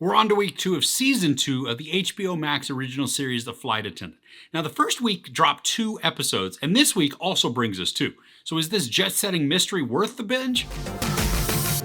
We're on to week 2 of season 2 of the HBO Max Original Series, The Flight Attendant. Now, the first week dropped 2 episodes, and this week also brings us 2. So is this jet-setting mystery worth the binge?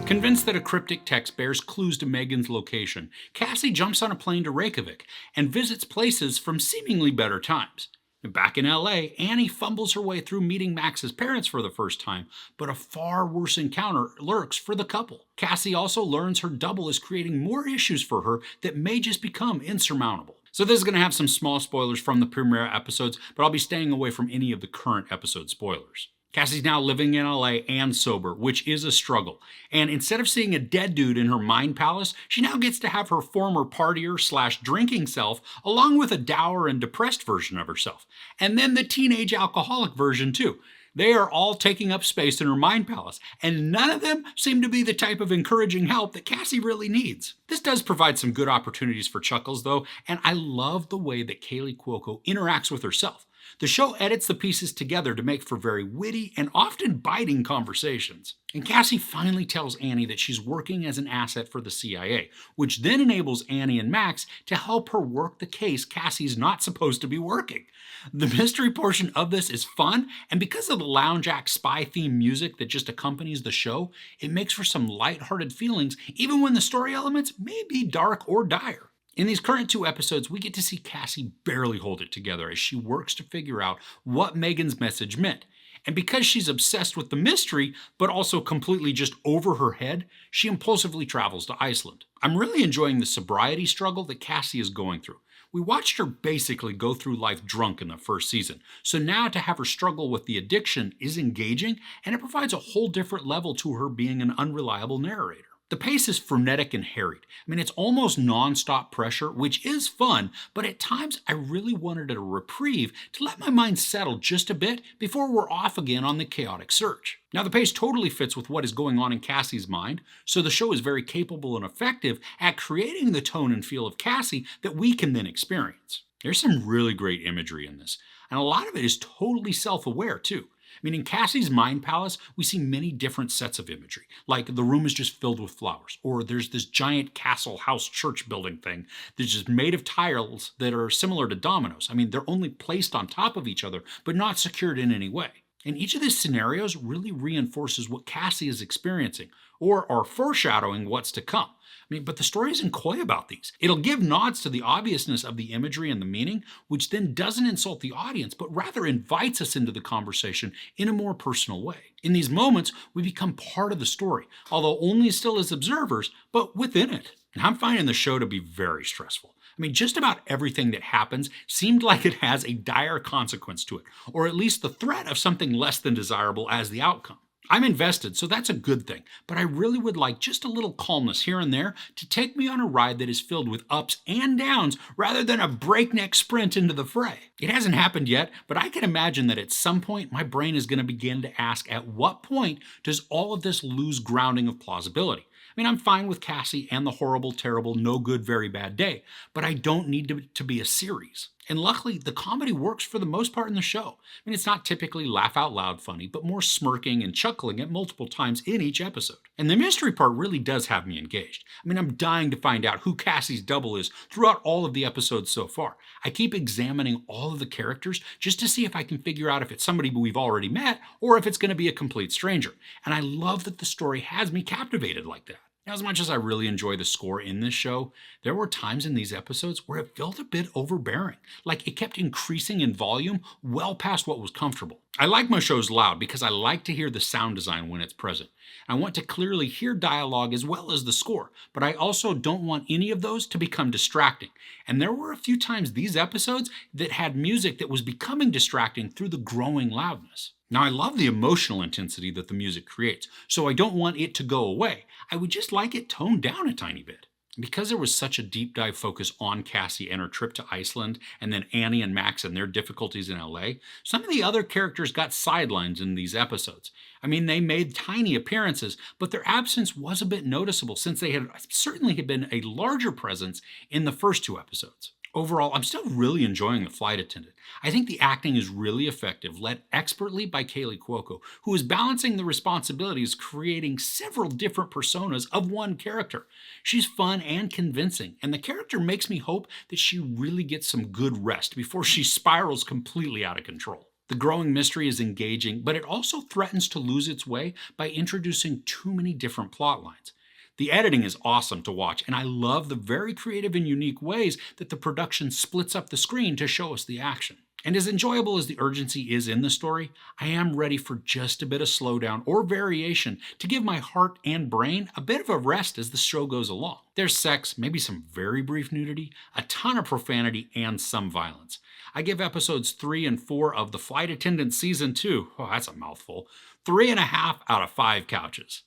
Convinced that a cryptic text bears clues to Megan's location, Cassie jumps on a plane to Reykjavik and visits places from seemingly better times. Back in LA, Annie fumbles her way through meeting Max's parents for the first time, but a far worse encounter lurks for the couple. Cassie also learns her double is creating more issues for her that may just become insurmountable. So this is going to have some small spoilers from the premiere episodes, but I'll be staying away from any of the current episode spoilers. Cassie's now living in LA and sober, which is a struggle. And instead of seeing a dead dude in her mind palace, she now gets to have her former partier/drinking self, along with a dour and depressed version of herself. And then the teenage alcoholic version too. They are all taking up space in her mind palace, and none of them seem to be the type of encouraging help that Cassie really needs. This does provide some good opportunities for chuckles though, and I love the way that Kaley Cuoco interacts with herself. The show edits the pieces together to make for very witty and often biting conversations. And Cassie finally tells Annie that she's working as an asset for the CIA, which then enables Annie and Max to help her work the case Cassie's not supposed to be working. The mystery portion of this is fun, and because of the lounge act spy theme music that just accompanies the show, it makes for some lighthearted feelings even when the story elements may be dark or dire. In these current 2 episodes, we get to see Cassie barely hold it together as she works to figure out what Megan's message meant. And because she's obsessed with the mystery, but also completely just over her head, she impulsively travels to Iceland. I'm really enjoying the sobriety struggle that Cassie is going through. We watched her basically go through life drunk in the first season, so now to have her struggle with the addiction is engaging, and it provides a whole different level to her being an unreliable narrator. The pace is frenetic and harried. It's almost non-stop pressure, which is fun, but at times I really wanted a reprieve to let my mind settle just a bit before we're off again on the chaotic search. Now, the pace totally fits with what is going on in Cassie's mind, so the show is very capable and effective at creating the tone and feel of Cassie that we can then experience. There's some really great imagery in this, and a lot of it is totally self-aware too. In Cassie's mind palace, we see many different sets of imagery, like the room is just filled with flowers, or there's this giant castle house church building thing that's just made of tiles that are similar to dominoes. They're only placed on top of each other, but not secured in any way. And each of these scenarios really reinforces what Cassie is experiencing, or are foreshadowing what's to come. But the story isn't coy about these. It'll give nods to the obviousness of the imagery and the meaning, which then doesn't insult the audience, but rather invites us into the conversation in a more personal way. In these moments, we become part of the story, although only still as observers, but within it. And I'm finding the show to be very stressful. Just about everything that happens seemed like it has a dire consequence to it, or at least the threat of something less than desirable as the outcome. I'm invested, so that's a good thing, but I really would like just a little calmness here and there to take me on a ride that is filled with ups and downs rather than a breakneck sprint into the fray. It hasn't happened yet, but I can imagine that at some point my brain is going to begin to ask, at what point does all of this lose grounding of plausibility? I'm fine with Cassie and the horrible, terrible, no good, very bad day, but I don't need it to be a series. And luckily, the comedy works for the most part in the show. It's not typically laugh out loud funny, but more smirking and chuckling at multiple times in each episode. And the mystery part really does have me engaged. I'm dying to find out who Cassie's double is throughout all of the episodes so far. I keep examining all of the characters just to see if I can figure out if it's somebody we've already met or if it's going to be a complete stranger. And I love that the story has me captivated like that. Now, as much as I really enjoy the score in this show, there were times in these episodes where it felt a bit overbearing, like it kept increasing in volume well past what was comfortable. I like my shows loud because I like to hear the sound design when it's present. I want to clearly hear dialogue as well as the score, but I also don't want any of those to become distracting. And there were a few times these episodes that had music that was becoming distracting through the growing loudness. Now, I love the emotional intensity that the music creates, so I don't want it to go away. I would just like it toned down a tiny bit. Because there was such a deep dive focus on Cassie and her trip to Iceland, and then Annie and Max and their difficulties in LA, some of the other characters got sidelines in these episodes. They made tiny appearances, but their absence was a bit noticeable since they had certainly been a larger presence in the first 2 episodes. Overall, I'm still really enjoying The Flight Attendant. I think the acting is really effective, led expertly by Kaley Cuoco, who is balancing the responsibilities, creating several different personas of one character. She's fun and convincing, and the character makes me hope that she really gets some good rest before she spirals completely out of control. The growing mystery is engaging, but it also threatens to lose its way by introducing too many different plot lines. The editing is awesome to watch, and I love the very creative and unique ways that the production splits up the screen to show us the action. And as enjoyable as the urgency is in the story, I am ready for just a bit of slowdown or variation to give my heart and brain a bit of a rest as the show goes along. There's sex, maybe some very brief nudity, a ton of profanity, and some violence. I give episodes 3 and 4 of The Flight Attendant Season 2, oh that's a mouthful, 3.5 out of 5 couches.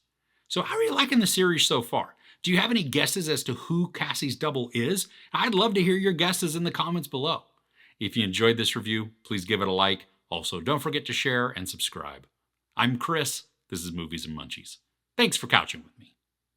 So how are you liking the series so far? Do you have any guesses as to who Cassie's double is? I'd love to hear your guesses in the comments below. If you enjoyed this review, please give it a like. Also, don't forget to share and subscribe. I'm Chris. This is Movies and Munchies. Thanks for couching with me.